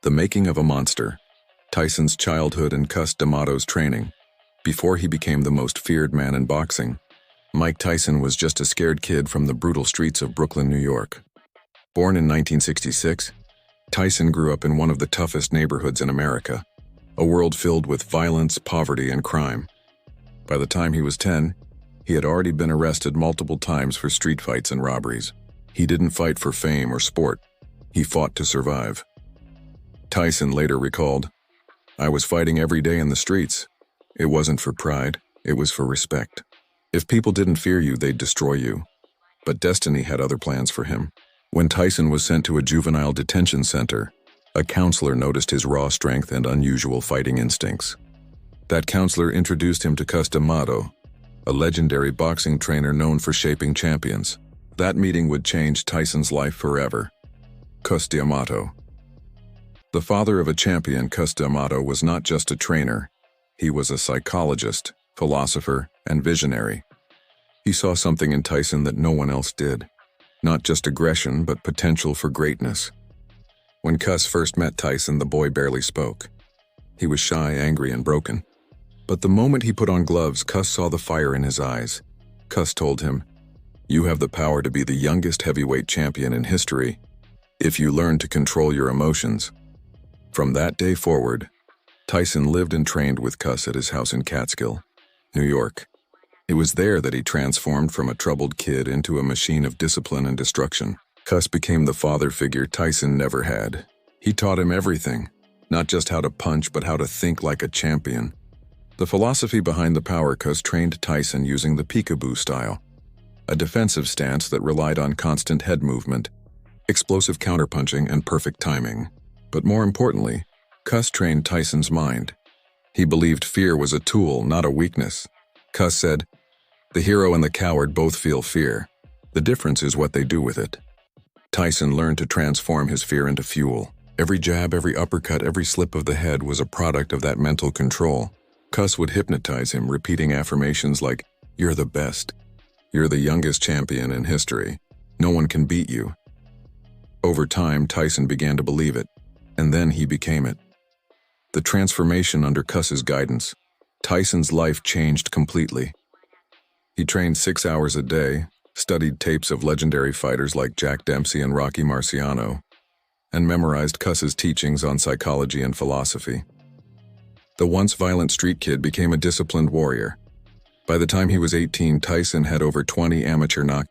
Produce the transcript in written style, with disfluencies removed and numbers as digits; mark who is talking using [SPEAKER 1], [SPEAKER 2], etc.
[SPEAKER 1] The making of a monster. Tyson's childhood and Cus D'Amato's training. Before he became the most feared man in boxing, Mike Tyson was just a scared kid from the brutal streets of Brooklyn, New York. Born in 1966, Tyson grew up in one of the toughest neighborhoods in America, a world filled with violence, poverty, and crime. By the time he was 10, he had already been arrested multiple times for street fights and robberies. He didn't fight for fame or sport. He fought to survive. Tyson later recalled, "I was fighting every day in the streets. It wasn't for pride, it was for respect. If people didn't fear you, they'd destroy you." But destiny had other plans for him. When Tyson was sent to a juvenile detention center, a counselor noticed his raw strength and unusual fighting instincts. That counselor introduced him to Cus D'Amato, a legendary boxing trainer known for shaping champions. That meeting would change Tyson's life forever. Cus D'Amato. The father of a champion, Cus D'Amato was not just a trainer. He was a psychologist, philosopher, and visionary. He saw something in Tyson that no one else did. Not just aggression, but potential for greatness. When Cus first met Tyson, the boy barely spoke. He was shy, angry, and broken. But the moment he put on gloves, Cus saw the fire in his eyes. Cus told him, "You have the power to be the youngest heavyweight champion in history, if you learn to control your emotions." From that day forward, Tyson lived and trained with Cus at his house in Catskill, New York. It was there that he transformed from a troubled kid into a machine of discipline and destruction. Cus became the father figure Tyson never had. He taught him everything, not just how to punch, but how to think like a champion. The philosophy behind the power Cus trained Tyson using the peekaboo style, a defensive stance that relied on constant head movement, explosive counterpunching, and perfect timing. But more importantly, Cus trained Tyson's mind. He believed fear was a tool, not a weakness. Cus said, "The hero and the coward both feel fear. The difference is what they do with it." Tyson learned to transform his fear into fuel. Every jab, every uppercut, every slip of the head was a product of that mental control. Cus would hypnotize him, repeating affirmations like, "You're the best. You're the youngest champion in history. No one can beat you." Over time, Tyson began to believe it, and then he became it. The transformation under Cus's guidance, Tyson's life changed completely. He trained 6 hours a day, studied tapes of legendary fighters like Jack Dempsey and Rocky Marciano, and memorized Cus's teachings on psychology and philosophy. The once violent street kid became a disciplined warrior. By the time he was 18, Tyson had over 20 amateur knockouts.